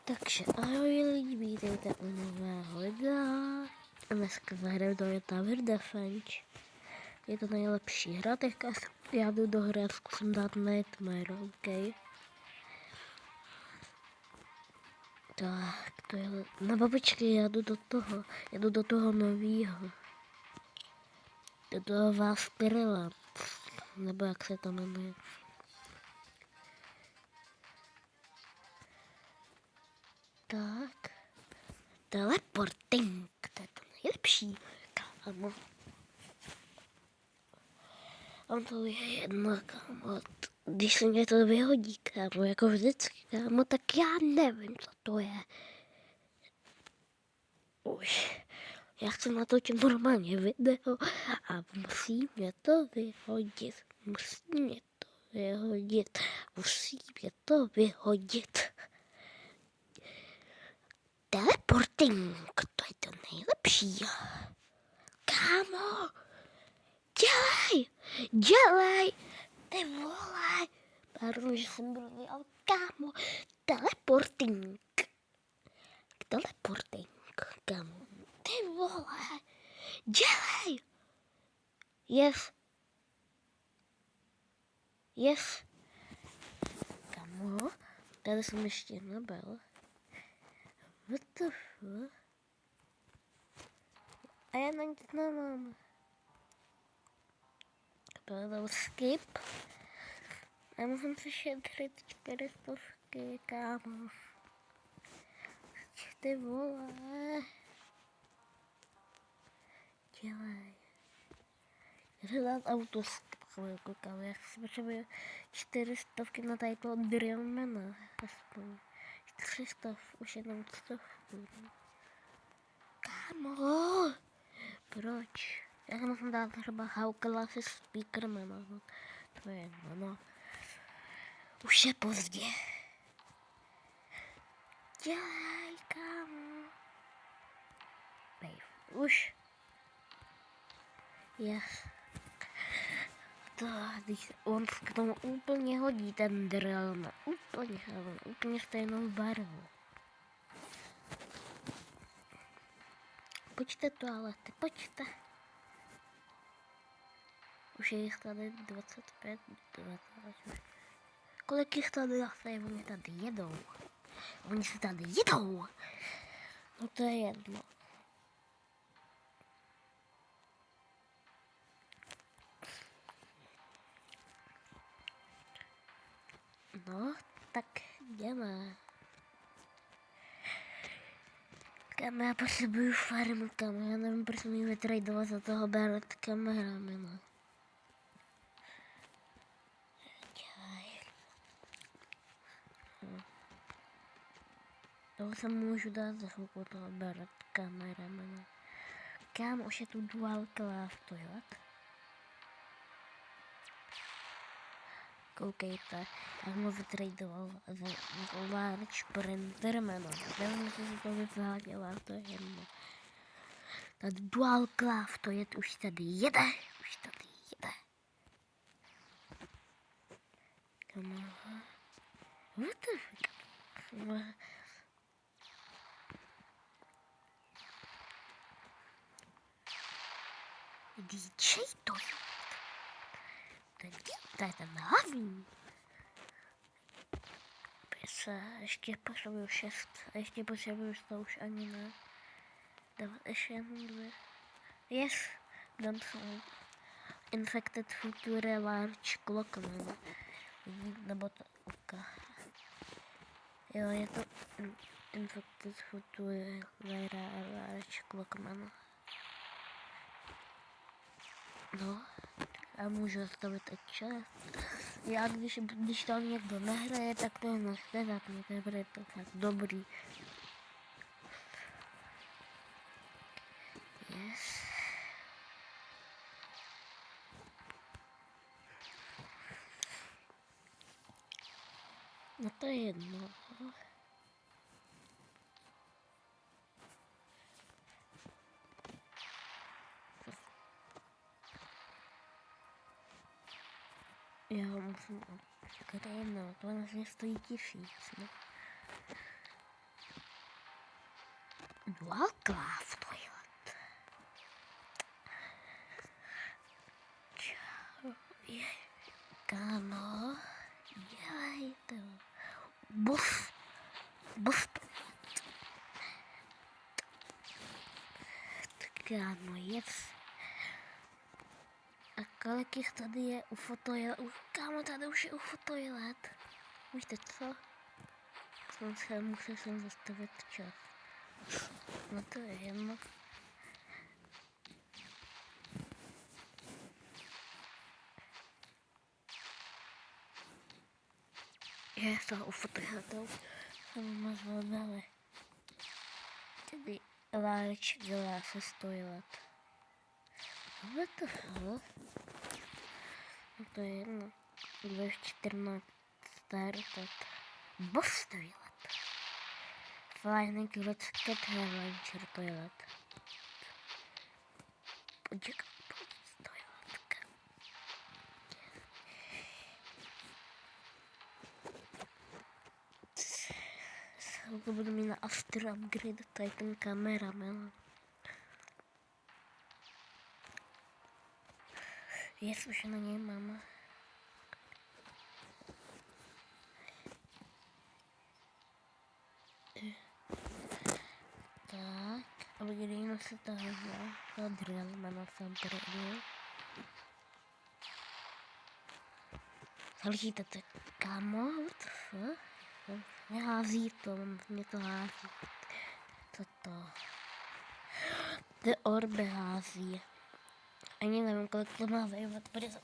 Takže ahoj lidi, vítejte u nového videa. A dneska zahraju do Tower Defense. Je to nejlepší hra, teďka já jdu do hry a zkusím dát Nightmare, ok? Tak, to je... No počkej, já jdu do toho novýho. Do toho Vaspirilla, nebo jak se to jmenuje. Tak. Teleporting, to je to nejlepší, kámo. On to je jedno, kámo. Když se mě to vyhodí, kámo, jako vždycky, kámo, tak já nevím, co to je. Už. Já chci natočit normálně video a musí mě to vyhodit. Teleporting, to je to nejlepší. Kámo, dělej, ty vole. Pardon, že jsem blbý, ale kámo, teleporting, kámo, ty vole, dělej. Yes, kámo, tady jsem ještě nebyl. What the fuck? A já na nic nemám. Byl skip. Já musím si šetřit 400, kámo. Ty vole. Dělej. Já se dát autoskip, chvilku, kámo. Já si potřebuji 400 na tady toho Drillmana. Aspoň 300, už jenom 100. Kámo. Proč? Já se musím dát třeba Haukelasy Speakermana. To je ono. Už je pozdě. Dělej, kámo. Už. Yes. To, když on k tomu úplně hodí ten drill. Úplně stejnou barvu. Pojďte toalety, pojďte. Už je jich tady 25, 20. Kolik jich tady zase je? Oni tady jedou. Oni se tady jedou. No to je jedno. No, tak jdeme. Kam já potřebuju farmu, kam já nevím, proč mi vytradovat za toho Barret kameramena. Toho se můžu dát za chvilku toho Barret kameramena. Kam už je tu dual class, to jo? Koukejte, já mu vytradoval za large printermana. Nevím, jestli si to vyváděla, to je jedno. Ta dual class, to je, už tady jede. Kamera. What the fuck? DJ to je. To je ten hlavní. Ještě potřebuju 6. A ještě potřebuju 100 už ani ne. Ještě jenom 2. Yes. Dám se Infected Future Large Clockman. Nebo to oka. Jo, je to Infected Future Large Clockman. No. A můžu zastavit i čas. Já když tam někdo nehraje, tak to je nožte zapněte, bude to fakt dobrý. Yes. No to je jedno. Já musím... To je jedno, to vlastně stojí 1000, no. Dvakrát toilet. Čau. Kámo. Dělej to. Boss. Kámo, jec. A kolik jich tady je u fotoilet? Kámo, tady už je u fotoilet. Víte co? Musel jsem zastavit čas. No to je jedno. Já jsem u fotoiletu. Jsem moc dali. Tady Láreček dělá se stoilet. What the fuck? No to je jedno. 2.14 startat. Boss toilet. Flying Cat Launcher toilet. Počkej, toiletka. To budu mít na Astro upgrade, tady ten kameraman. Jestli už na něj mám. Tak, upgradejme se tohle. To drillmana se upgraduje. Slyšíte to, kámo? What the fuck? Nehází to, mě to hází. Co to? Ty orby hází. Ani nevím, kolik to má zajímat, protože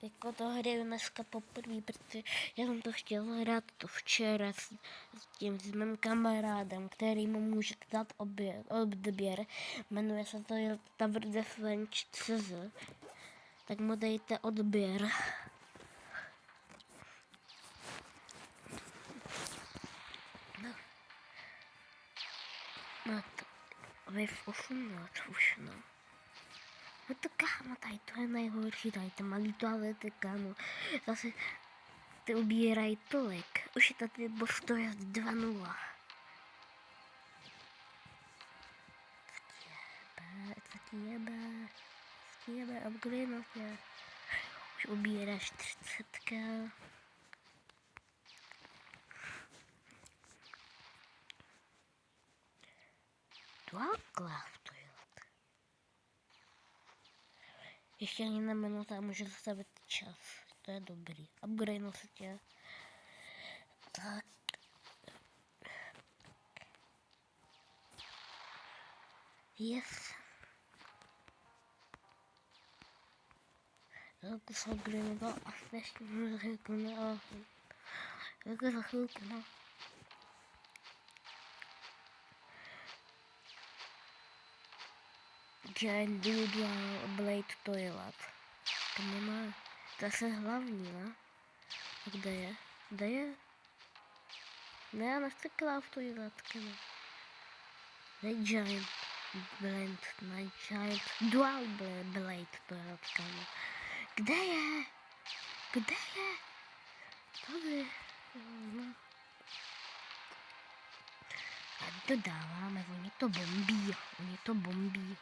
jako to hraju dneska poprvé, protože já jsem to chtěl hrát to včera s mým kamarádem, který mu můžete dát odběr. Jmenuje se to Tower Defense CZ. Tak mu dejte odběr. No to Wave 18 už no. No to kámo, tady to je nejhorší, tady ty malý toalety, kámo. Zase ty ubírají tolik. Už je tady boss to je 2.0. Co ti jebe, upgrade tě. Už ubíráš 30. Dvakrát toilet. Ještě ani na minuta můžu zastavit čas. To je dobrý. Upgrade se tě. Tak. Yes. Jako se upgrade a ještě můžu chvilku neohlit. Jako za chvilku, no. Giant Dual Blade Toilet. To nemá. To je hlavní, ne? A kde je? Kde je? Ne, já nechci Cloud Toilet, ne? Kde je Giant Blade, ne? Giant Dual Blade Toilet, ne? Kde je? Kde je? Tady. No. A dodáváme, oni to bombí.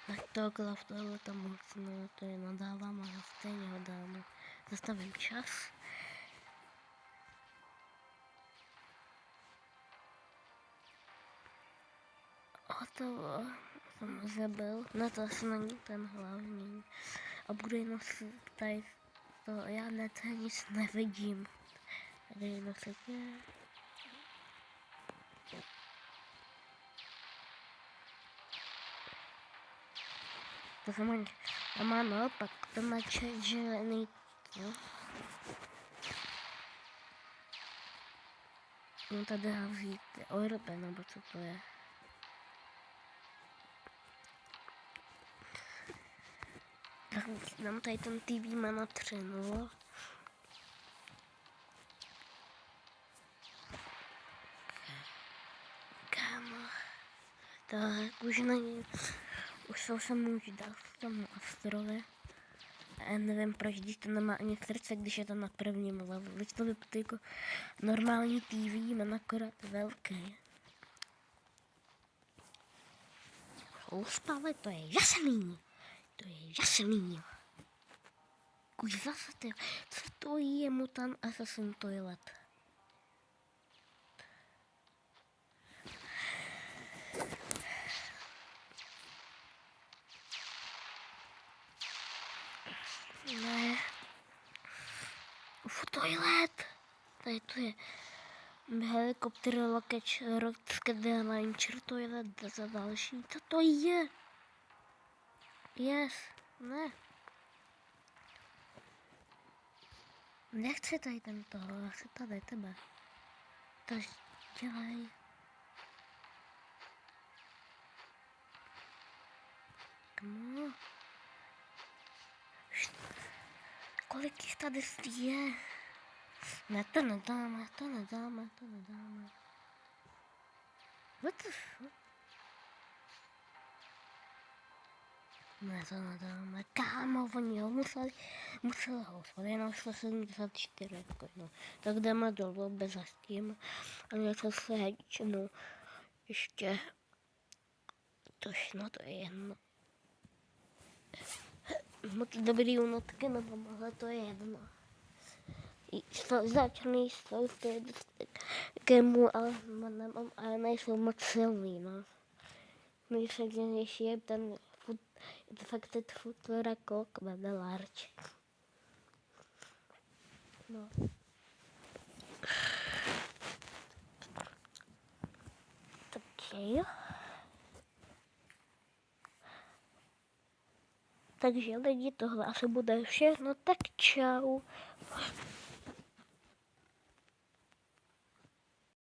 Tak to Cloud Toilet tam moc ne, to je nadávám, ale stejně ho dáme. Zastavím čas. Hotovo. Jsem zabil. No to asi není ten hlavní. Upgrade si tady to, já nic nevidím. Tady nositě. To jsem má naopak, to má červený, jo. No tady hází ty orby, nebo co to je. Tak dám tady ten TV má na 3.0. Kámo. Tak už není. Už se můžu dát tomu Astrovi. A já nevím proč, když to nemá ani srdce, když je to na prvním levelu. Když to vypadá jako normální TV, má akorát velký. uspali, to je jasný. To je jasný. Už zase ty, co to je Mutant Assassin Toilet? Ne. Toilet. Tady to je helikopter Rocket Launcher Toilet za další. Co to je? Yes. Ne. Nechci tady tento, já chci tady tebe. Takže dělej. Come. Kolik jich tady je? Ne, to nedáme. What the fuck? Ne, to nedáme. Kámo, oni ho museli ho svat, jenom 174, jako no. Tak jdeme dolů bez tím a něco se hečnu. Ještě točno, to je jedno. Moc dobrý unotky nebo ale to je jedno. Začný jsou ty gemů, ale nejsou moc silný, no. Nejsilnější je ten Infected Footwear Cock Bebe Large. No. Takže lidi, tohle asi bude všechno, tak čau.